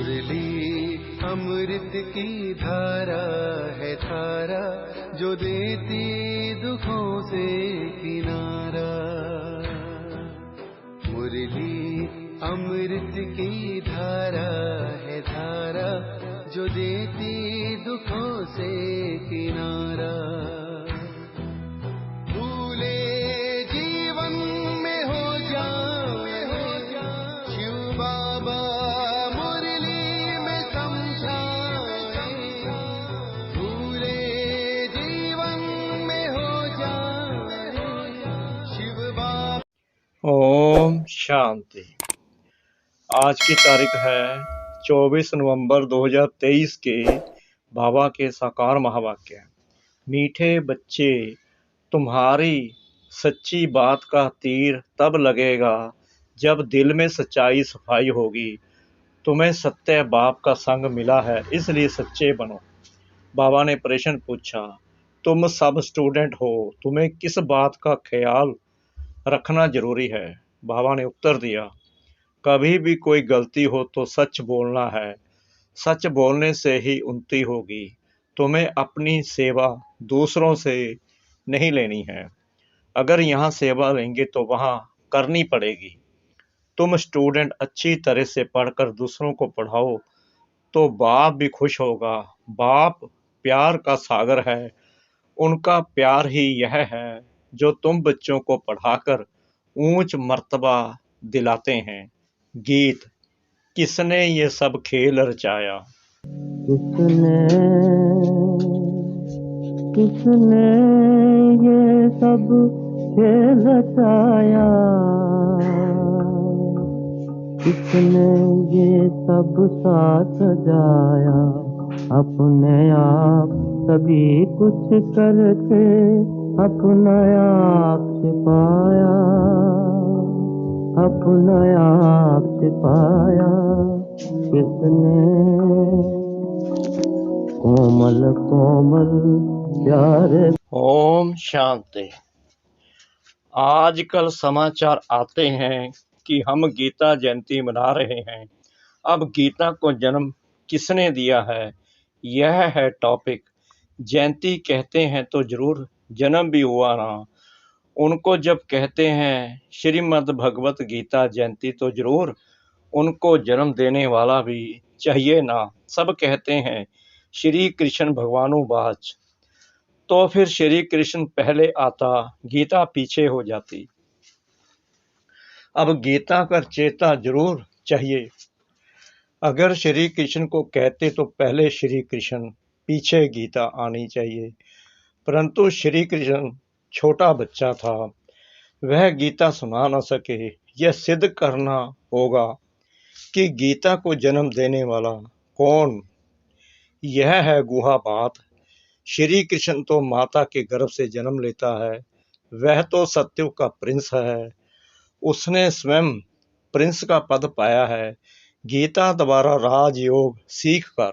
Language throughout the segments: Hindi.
मुरली अमृत की धारा है धारा, जो देती दुखों से किनारा। मुरली अमृत की धारा है धारा, जो देती दुखों से किनारा। भूले जीवन में हो जाए शिव बाबा मुरली में समझाए। भूले जीवन में हो जाए शिव बाबा। ओम शांति। आज की तारीख है 24 नवंबर 2023 के बाबा के साकार महावाक्य। मीठे बच्चे, तुम्हारी सच्ची बात का तीर तब लगेगा जब दिल में सच्चाई सफाई होगी। तुम्हें सत्य बाप का संग मिला है, इसलिए सच्चे बनो। बाबा ने प्रश्न पूछा, तुम सब स्टूडेंट हो, तुम्हें किस बात का ख्याल रखना जरूरी है? बाबा ने उत्तर दिया, कभी भी कोई गलती हो तो सच बोलना है। सच बोलने से ही उन्नति होगी। तुम्हें अपनी सेवा दूसरों से नहीं लेनी है। अगर यहाँ सेवा लेंगे तो वहाँ करनी पड़ेगी। तुम स्टूडेंट अच्छी तरह से पढ़कर दूसरों को पढ़ाओ तो बाप भी खुश होगा। बाप प्यार का सागर है। उनका प्यार ही यह है जो तुम बच्चों को पढ़ाकर ऊंच मर्तबा दिलाते हैं। गीत, किसने ये सब खेल रचाया? किसने किसने ये सब खेल रचाया? किसने ये सब साथ सजाया? अपने आप सभी कुछ करके अपना आप छिपाया। अपना आप छिपाया किसने? कोमल कोमल प्यारे। ओम शांति। आजकल समाचार आते हैं कि हम गीता जयंती मना रहे हैं। अब गीता को जन्म किसने दिया है, यह है टॉपिक। जयंती कहते हैं तो जरूर जन्म भी हुआ ना। उनको जब कहते हैं श्रीमद् भगवत गीता जयंती तो जरूर उनको जन्म देने वाला भी चाहिए ना। सब कहते हैं श्री कृष्ण भगवानुवाच, तो फिर श्री कृष्ण पहले आता, गीता पीछे हो जाती। अब गीता का चेता जरूर चाहिए। अगर श्री कृष्ण को कहते तो पहले श्री कृष्ण, पीछे गीता आनी चाहिए। परंतु श्री कृष्ण छोटा बच्चा था, वह गीता सुना न सके। यह सिद्ध करना होगा कि गीता को जन्म देने वाला कौन। यह है गुहा बात। श्री कृष्ण तो माता के गर्भ से जन्म लेता है। वह तो सत्युग का प्रिंस है। उसने स्वयं प्रिंस का पद पाया है गीता द्वारा राजयोग सीख कर।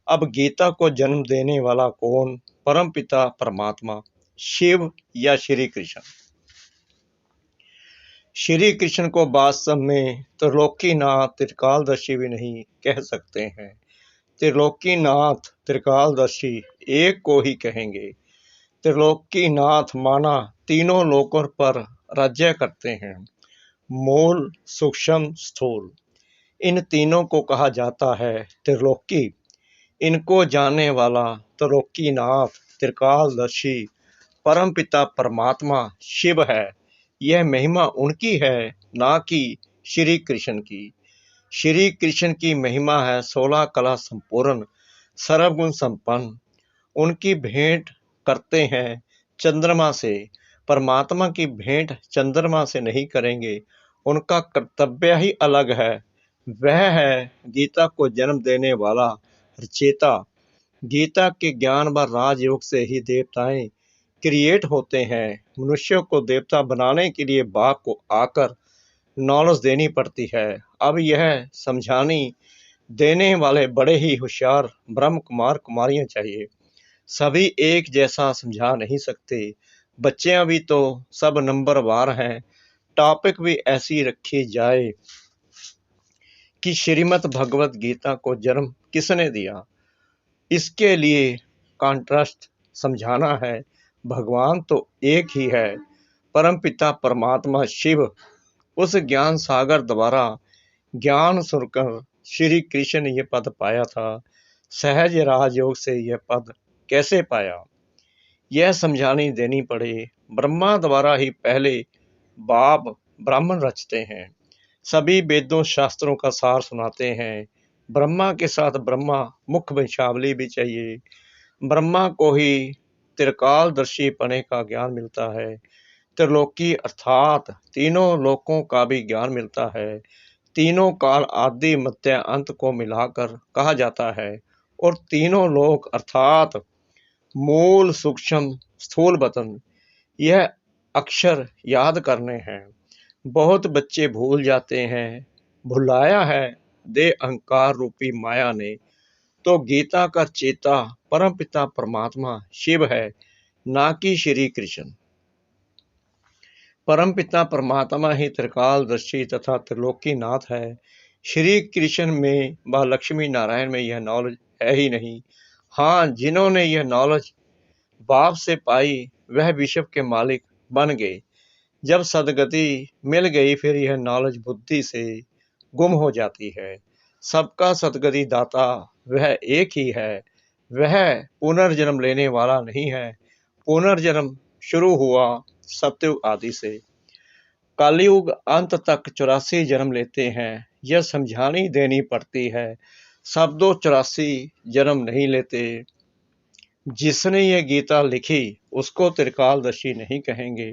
अब गीता को जन्म देने वाला कौन? परम पिता परमात्मा, शिव या श्री कृष्ण। श्री कृष्ण को वास्तव में त्रिलोकीनाथ त्रिकालदर्शी भी नहीं कह सकते हैं। त्रिलोकीनाथ त्रिकालदर्शी एक को ही कहेंगे। त्रिलोकीनाथ माना तीनों लोकों पर राज्य करते हैं, मूल, सूक्ष्म, स्थूल। इन तीनों को कहा जाता है त्रिलोकी। इनको जानने वाला त्रिलोकीनाथ त्रिकालदर्शी परमपिता परमात्मा शिव है। यह महिमा उनकी है, ना कि श्री कृष्ण की। श्री कृष्ण की महिमा है 16 कला संपूर्ण, सर्वगुण संपन्न। उनकी भेंट करते हैं चंद्रमा से। परमात्मा की भेंट चंद्रमा से नहीं करेंगे। उनका कर्तव्य ही अलग है। वह है गीता को जन्म देने वाला रचेता। गीता के ज्ञान व राजयोग से ही देवताएं क्रिएट होते हैं। मनुष्यों को देवता बनाने के लिए बाप को आकर नॉलेज देनी पड़ती है। अब यह समझानी देने वाले बड़े ही होशियार ब्रह्म कुमार कुमारियां चाहिए। सभी एक जैसा समझा नहीं सकते। बच्चियां भी तो सब नंबरवार हैं। टॉपिक भी ऐसी रखी जाए कि श्रीमद् भगवत गीता को जन्म किसने दिया। इसके लिए कॉन्ट्रास्ट समझाना है। भगवान तो एक ही है, परमपिता परमात्मा शिव। उस ज्ञान सागर द्वारा ज्ञान सुनकर श्री कृष्ण ने यह पद पाया था। सहज राजयोग से यह पद कैसे पाया, यह समझानी देनी पड़े। ब्रह्मा द्वारा ही पहले बाप ब्राह्मण रचते हैं, सभी वेदों शास्त्रों का सार सुनाते हैं। ब्रह्मा के साथ ब्रह्मा मुख्य वंशावली भी चाहिए। ब्रह्मा को ही त्रिकालदर्शी पने का ज्ञान मिलता है। त्रिलोकी अर्थात तीनों लोकों का भी ज्ञान मिलता है। तीनों काल आदि मध्य अंत को मिलाकर कहा जाता है। और तीनों लोक अर्थात मूल सूक्ष्म स्थूल वतन, यह अक्षर याद करने हैं। बहुत बच्चे भूल जाते हैं। भुलाया है दे अहंकार रूपी माया ने। तो गीता का चेता परमपिता परमात्मा शिव है, ना कि श्री कृष्ण। परमपिता परमात्मा ही त्रिकालदर्शी तथा त्रिलोकी नाथ है। श्री कृष्ण में व लक्ष्मी नारायण में यह नॉलेज है ही नहीं। हाँ, जिन्होंने यह नॉलेज बाप से पाई वह विश्व के मालिक बन गए। जब सदगति मिल गई फिर यह नॉलेज बुद्धि से गुम हो जाती है। सबका सदगति दाता वह एक ही है। वह पुनर्जन्म लेने वाला नहीं है। पुनर्जन्म शुरू हुआ सतयुग आदि से। कलयुग अंत तक 84 जन्म लेते हैं। यह समझानी देनी पड़ती है। सब 84 जन्म नहीं लेते। जिसने ये गीता लिखी उसको त्रिकालदर्शी नहीं कहेंगे।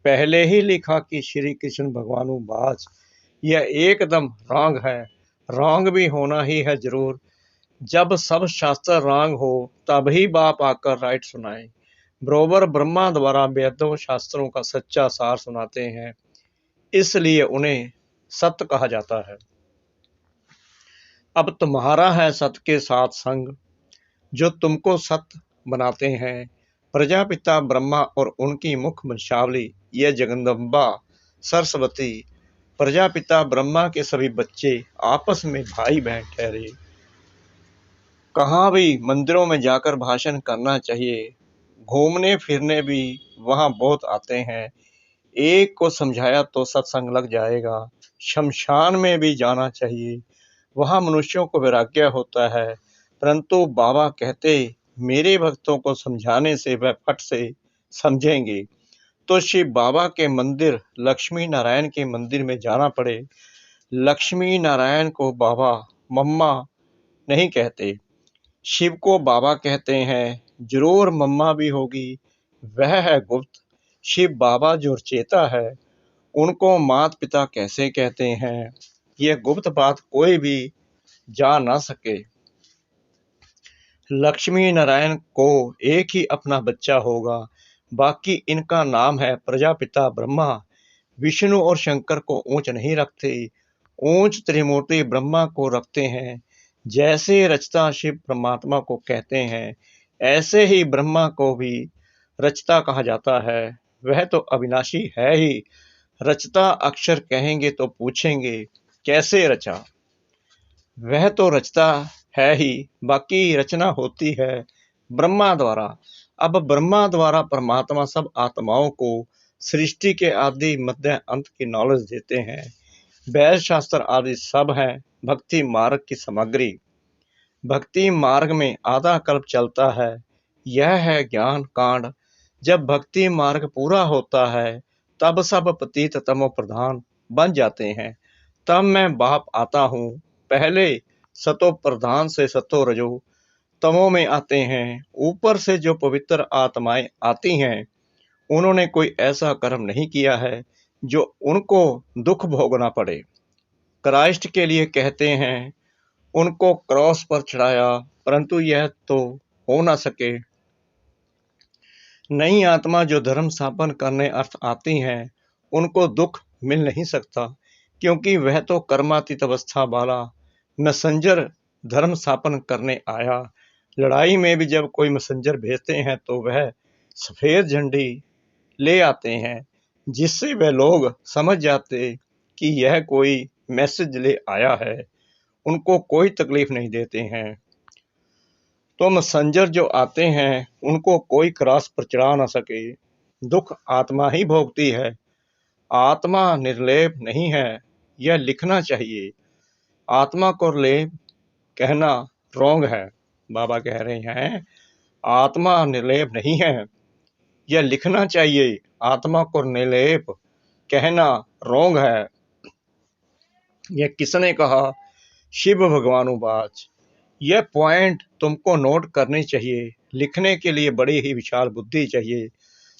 पहले ही लिखा कि श्री कृष्ण भगवानु बाज। यह एकदम रॉन्ग है। रॉन्ग भी होना ही है जरूर। जब सब शास्त्र रॉन्ग हो तभी बाप आकर राइट सुनाए। बरोबर ब्रह्मा द्वारा वेदों शास्त्रों का सच्चा सार सुनाते हैं, इसलिए उन्हें सत्य कहा जाता है। अब तुम्हारा है सत्य के साथ संग, जो तुमको सत्य बनाते हैं। प्रजापिता ब्रह्मा और उनकी मुख्य वंशावली यह जगदम्बा सरस्वती। प्रजापिता ब्रह्मा के सभी बच्चे आपस में भाई बहन ठहरे। कहाँ भी मंदिरों में जाकर भाषण करना चाहिए। घूमने फिरने भी वहाँ बहुत आते हैं। एक को समझाया तो सत्संग लग जाएगा। शमशान में भी जाना चाहिए, वहाँ मनुष्यों को वैराग्य होता है। परंतु बाबा कहते मेरे भक्तों को समझाने से वह फट से समझेंगे। तो शिव बाबा के मंदिर लक्ष्मी नारायण के मंदिर में जाना पड़े। लक्ष्मी नारायण को बाबा मम्मा नहीं कहते, शिव को बाबा कहते हैं। जरूर मम्मा भी होगी, वह है गुप्त। शिव बाबा जो चेता है उनको माता पिता कैसे कहते हैं, यह गुप्त बात कोई भी जा ना सके। लक्ष्मी नारायण को एक ही अपना बच्चा होगा, बाकी इनका नाम है प्रजापिता ब्रह्मा। विष्णु और शंकर को ऊंच नहीं रखते, ऊंच त्रिमूर्ति ब्रह्मा को रखते हैं। जैसे रचता शिव परमात्मा को कहते हैं, ऐसे ही ब्रह्मा को भी रचता कहा जाता है। वह तो अविनाशी है ही। रचता अक्षर कहेंगे तो पूछेंगे कैसे रचा। वह तो रचता है ही, बाकी रचना होती है ब्रह्मा द्वारा। अब ब्रह्मा द्वारा परमात्मा सब आत्माओं को सृष्टि के आदि मध्य अंत की नॉलेज देते हैं। वैद शास्त्र आदि सब है भक्ति मार्ग की सामग्री। भक्ति मार्ग में आधा कल्प चलता है, यह है ज्ञान कांड। जब भक्ति मार्ग पूरा होता है तब सब पतित तमो प्रधान बन जाते हैं। तब मैं बाप आता हूँ। पहले सतो प्रधान से सतो रजो तमो में आते हैं। ऊपर से जो पवित्र आत्माएं आती हैं उन्होंने कोई ऐसा कर्म नहीं किया है जो उनको दुख भोगना पड़े। क्राइस्ट के लिए कहते हैं उनको क्रॉस पर चढ़ाया, परंतु यह तो हो ना सके। नई आत्मा जो धर्म स्थापन करने अर्थ आती हैं उनको दुख मिल नहीं सकता, क्योंकि वह तो कर्मातीत अवस्था वाला मैसेंजर धर्म स्थापन करने आया। लड़ाई में भी जब कोई मैसेंजर भेजते हैं तो वह सफेद झंडी ले आते हैं, जिससे वह लोग समझ जाते कि यह कोई मैसेज ले आया है। उनको कोई तकलीफ नहीं देते हैं। तो मैसेंजर जो आते हैं उनको कोई क्रॉस पर चढ़ा ना सके। दुख आत्मा ही भोगती है, आत्मा निर्लेप नहीं है, यह लिखना चाहिए। आत्मा को लेप कहना रॉन्ग है। बाबा कह रहे हैं आत्मा निर्लेप नहीं है, यह लिखना चाहिए। आत्मा को निर्लेप कहना रॉन्ग है। यह किसने कहा? शिव भगवानुवाच। यह पॉइंट तुमको नोट करनी चाहिए। लिखने के लिए बड़ी ही विशाल बुद्धि चाहिए।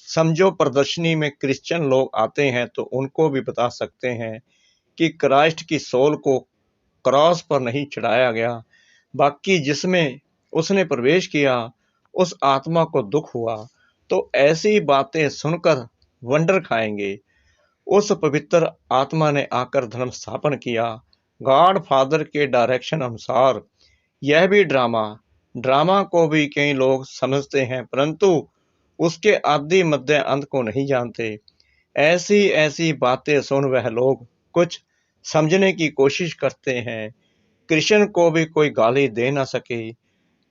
समझो प्रदर्शनी में क्रिश्चियन लोग आते हैं तो उनको भी बता सकते हैं कि क्राइस्ट की सोल को क्रॉस पर नहीं चढ़ाया गया, बाकी जिसमें उसने प्रवेश किया उस आत्मा को दुख हुआ। तो ऐसी बातें सुनकर वंडर खाएंगे। उस पवित्र आत्मा ने आकर धर्म स्थापन किया गॉड फादर के डायरेक्शन अनुसार। यह भी ड्रामा को भी कई लोग समझते हैं, परंतु उसके आदि मध्य अंत को नहीं जानते। ऐसी ऐसी बातें सुन वह लोग कुछ समझने की कोशिश करते हैं। कृष्ण को भी कोई गाली दे ना सके।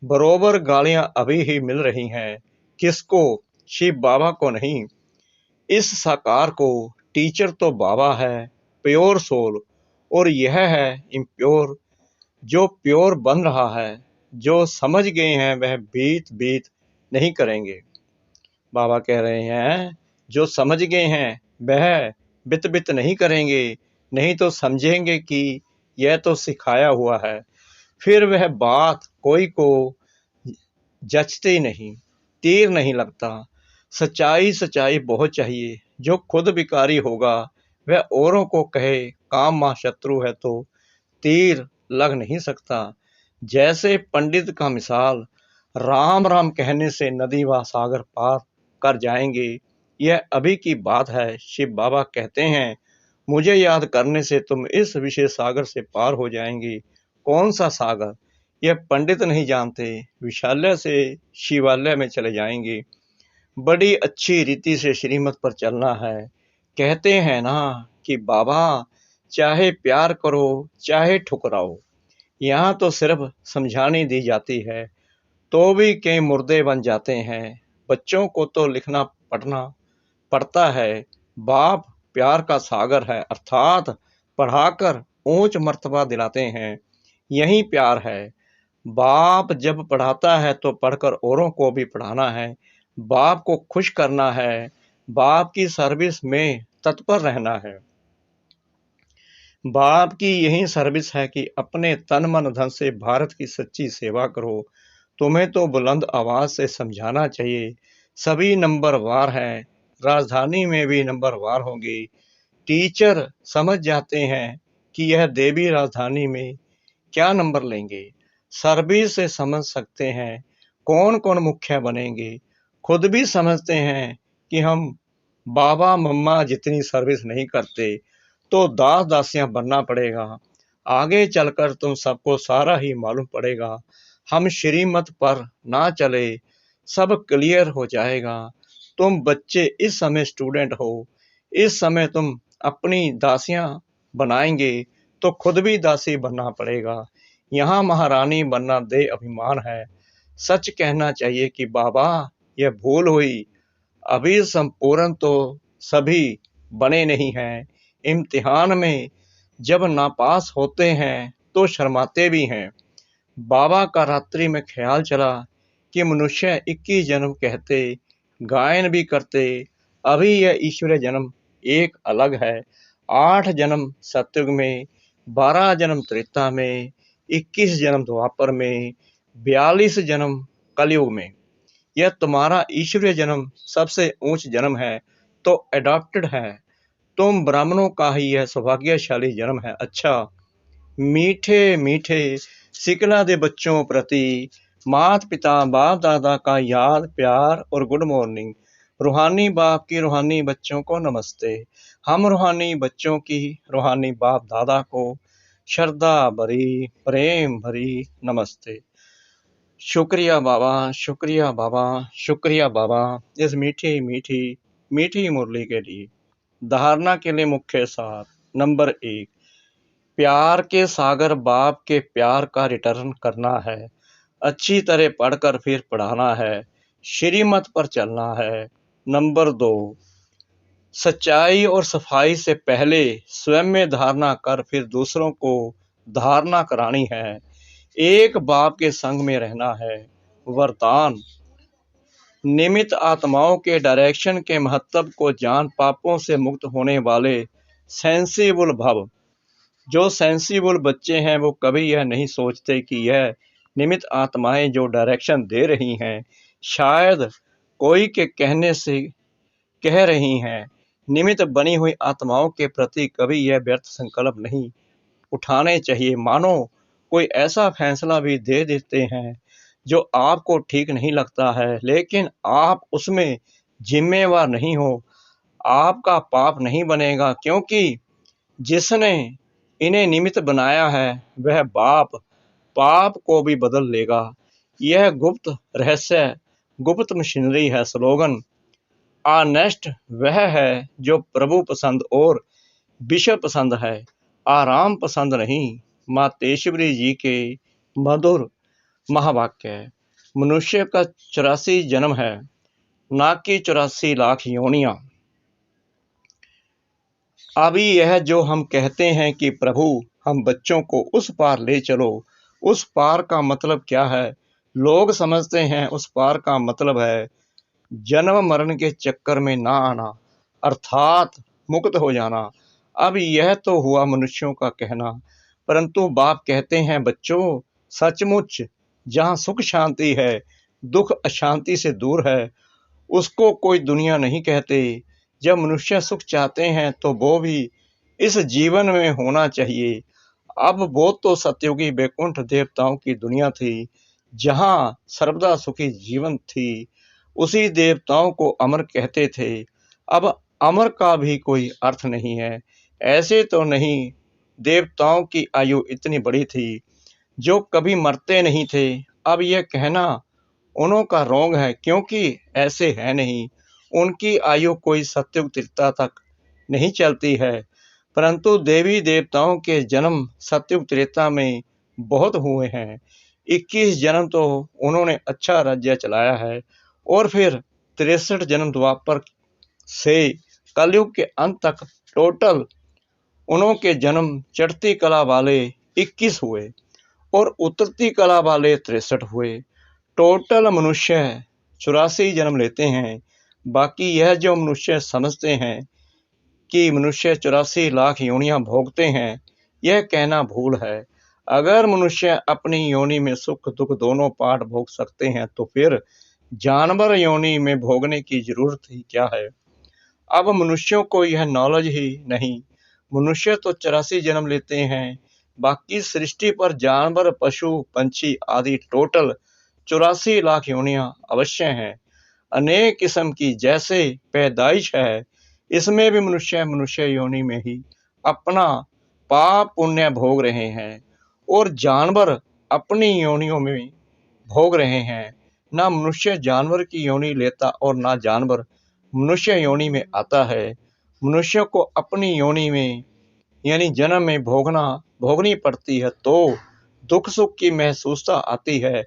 बरोबर गालियां अभी ही मिल रही हैं। किसको? शिव बाबा को नहीं, इस साकार को। टीचर तो बाबा है, प्योर सोल, और यह है इम्प्योर जो प्योर बन रहा है। जो समझ गए हैं वह बीत नहीं करेंगे। बाबा कह रहे हैं जो समझ गए हैं वह बित नहीं करेंगे, नहीं तो समझेंगे कि यह तो सिखाया हुआ है। फिर वह बात कोई को जचती नहीं, तीर नहीं लगता। सच्चाई बहुत चाहिए। जो खुद विकारी होगा वह औरों को कहे काम मां शत्रु है तो तीर लग नहीं सकता। जैसे पंडित का मिसाल, राम राम कहने से नदी व सागर पार कर जाएंगे। यह अभी की बात है। शिव बाबा कहते हैं मुझे याद करने से तुम इस विशेष सागर से पार हो जाएंगे। कौन सा सागर? यह पंडित नहीं जानते। विशाल्य से शिवालय में चले जाएंगे। बड़ी अच्छी रीति से श्रीमत पर चलना है। कहते हैं ना कि बाबा चाहे प्यार करो चाहे ठुकराओ। यहाँ तो सिर्फ समझानी दी जाती है, तो भी कई मुर्दे बन जाते हैं। बच्चों को तो लिखना पढ़ना पड़ता है। बाप प्यार का सागर है, अर्थात पढ़ाकर ऊंच मर्तबा दिलाते हैं। यही प्यार है। बाप जब पढ़ाता है तो पढ़कर औरों को भी पढ़ाना है। बाप को खुश करना है। बाप की सर्विस में तत्पर रहना है। बाप की यही सर्विस है कि अपने तन मन धन से भारत की सच्ची सेवा करो। तुम्हें तो बुलंद आवाज से समझाना चाहिए। सभी नंबरवार हैं, राजधानी में भी नंबरवार होंगे। टीचर समझ जाते हैं कि यह देवी राजधानी में क्या नंबर लेंगे। सर्विस से समझ सकते हैं कौन कौन मुखिया बनेंगे। खुद भी समझते हैं कि हम बाबा मम्मा जितनी सर्विस नहीं करते, तो दास दासियां बनना पड़ेगा। आगे चलकर तुम सबको सारा ही मालूम पड़ेगा। हम श्रीमत पर ना चले, सब क्लियर हो जाएगा। तुम बच्चे इस समय स्टूडेंट हो, इस समय तुम अपनी दासियां बनाएंगे तो खुद भी दासी बनना पड़ेगा। यहाँ महारानी बनना दे अभिमान है। सच कहना चाहिए कि बाबा यह भूल हुई। अभी संपूर्ण तो सभी बने नहीं हैं। इम्तिहान में जब नापास होते हैं तो शर्माते भी हैं। बाबा का रात्रि में ख्याल चला कि मनुष्य 21 जन्म कहते, गायन भी करते। अभी यह ईश्वरीय जन्म एक अलग है। 8 जन्म सतयुग में, 12 जन्म त्रेता में, 21 जन्म द्वापर में, 42 जन्म कलयुग में। यह तुम्हारा ईश्वरीय जन्म सबसे ऊंच जन्म है, तो एडॉप्टेड है। तुम ब्राह्मणों का ही यह सौभाग्यशाली जन्म है। अच्छा, मीठे मीठे सिकला दे बच्चों प्रति माता पिता बाप दादा का याद प्यार और गुड मॉर्निंग। रूहानी बाप की रूहानी बच्चों को नमस्ते। हम रूहानी बच्चों की रूहानी बाप दादा को श्रद्धा भरी प्रेम भरी नमस्ते। शुक्रिया बाबा, शुक्रिया बाबा, शुक्रिया बाबा इस मीठी मीठी मीठी मुरली के लिए। धारणा के लिए मुख्य सार। नंबर 1, प्यार के सागर बाप के प्यार का रिटर्न करना है, अच्छी तरह पढ़कर फिर पढ़ाना है, श्रीमत पर चलना है। नंबर 2, सच्चाई और सफाई से पहले स्वयं में धारणा कर फिर दूसरों को धारणा करानी है। एक बाप के संग में रहना है। वरदान, निमित्त आत्माओं के डायरेक्शन के महत्व को जान पापों से मुक्त होने वाले सेंसिबल भव। जो सेंसिबल बच्चे हैं वो कभी यह नहीं सोचते कि यह निमित्त आत्माएं जो डायरेक्शन दे रही हैं शायद कोई के कहने से कह रही हैं। निमित्त बनी हुई आत्माओं के प्रति कभी यह व्यर्थ संकल्प नहीं उठाने चाहिए। मानो कोई ऐसा फैसला भी दे देते हैं जो आपको ठीक नहीं लगता है, लेकिन आप उसमें जिम्मेवार नहीं हो। आपका पाप नहीं बनेगा, क्योंकि जिसने इन्हें निमित्त बनाया है वह बाप पाप को भी बदल लेगा। यह गुप्त रहस्य, गुप्त मशीनरी है। स्लोगन, ऑनेस्ट वह है जो प्रभु पसंद और विषय पसंद है, आराम पसंद नहीं। मातेश्वरी जी के मधुर महावाक्य। मनुष्य का 84 जन्म है, ना कि 84 लाख योनियां। अभी यह जो हम कहते हैं कि प्रभु हम बच्चों को उस पार ले चलो, उस पार का मतलब क्या है? लोग समझते हैं उस पार का मतलब है जन्म मरण के चक्कर में ना आना, अर्थात मुक्त हो जाना। अब यह तो हुआ मनुष्यों का कहना, परंतु बाप कहते हैं बच्चों, सचमुच जहाँ सुख शांति है, दुख अशांति से दूर है, उसको कोई दुनिया नहीं कहते। जब मनुष्य सुख चाहते हैं तो वो भी इस जीवन में होना चाहिए। अब वो तो सतयुगी वैकुंठ देवताओं की दुनिया थी, जहाँ सर्वदा सुखी जीवन थी। उसी देवताओं को अमर कहते थे। अब अमर का भी कोई अर्थ नहीं है। ऐसे तो नहीं, देवताओं की आयु इतनी बड़ी थी जो कभी मरते नहीं थे। अब यह कहना उन्हों का रोंग है, क्योंकि ऐसे है नहीं। उनकी आयु कोई सतयुग त्रेता तक नहीं चलती है, परंतु देवी देवताओं के जन्म सतयुग त्रेता में बहुत हुए हैं। 21 जन्म तो उन्होंने अच्छा राज्य चलाया है, और फिर 63 जन्म द्वापर से कलयुग के अंत तक टोटल उन्हों के जन्म चढ़ती कला वाले 21 हुए और उतरती कला वाले 63 हुए। टोटल मनुष्य 84 जन्म लेते हैं। बाकी यह जो मनुष्य समझते हैं कि मनुष्य 84 लाख योनियां भोगते हैं, यह कहना भूल है। अगर मनुष्य अपनी योनि में सुख दुख दोनों पार्ट भोग सकते हैं तो फिर जानवर योनि में भोगने की जरूरत ही क्या है? अब मनुष्यों को यह नॉलेज ही नहीं। मनुष्य तो 84 जन्म लेते हैं, बाकी सृष्टि पर जानवर पशु पंछी आदि टोटल 84 लाख योनियां अवश्य हैं। अनेक किस्म की जैसे पैदाइश है, इसमें भी मनुष्य योनि में ही अपना पाप पुण्य भोग रहे हैं, और जानवर अपनी योनियों में भोग रहे हैं। ना मनुष्य जानवर की योनि लेता और ना जानवर मनुष्य योनि में आता है। मनुष्य को अपनी योनि में यानी जन्म में भोगनी पड़ती है तो दुख सुख की महसूसता आती है।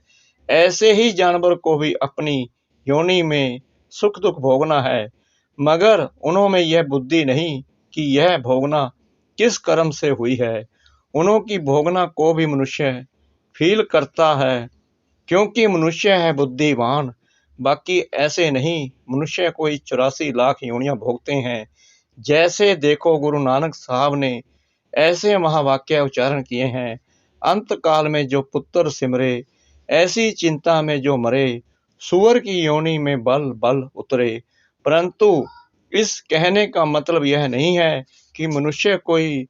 ऐसे ही जानवर को भी अपनी योनि में सुख दुख भोगना है, मगर उन्हों में यह बुद्धि नहीं कि यह भोगना किस कर्म से हुई है। उन्हों की भोगना को भी मनुष्य फील करता है, क्योंकि मनुष्य है बुद्धिवान। बाकी ऐसे नहीं, मनुष्य कोई 84 लाख योनियां भोगते हैं। जैसे देखो गुरु नानक साहब ने ऐसे महावाक्य उच्चारण किए हैं, अंत काल में जो पुत्र सिमरे, ऐसी चिंता में जो मरे, सुअर की योनि में बल बल उतरे। परंतु इस कहने का मतलब यह नहीं है कि मनुष्य कोई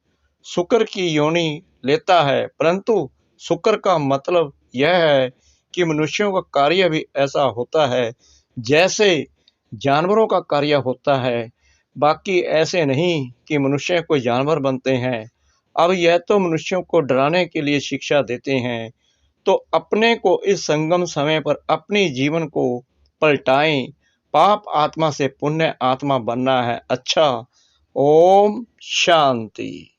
शुक्र की योनि लेता है, परंतु शुक्र का मतलब यह है कि मनुष्यों का कार्य भी ऐसा होता है जैसे जानवरों का कार्य होता है। बाकी ऐसे नहीं कि मनुष्य कोई जानवर बनते हैं। अब यह तो मनुष्यों को डराने के लिए शिक्षा देते हैं, तो अपने को इस संगम समय पर अपनी जीवन को पलटाएं। पाप आत्मा से पुण्य आत्मा बनना है। अच्छा, ओम शांति।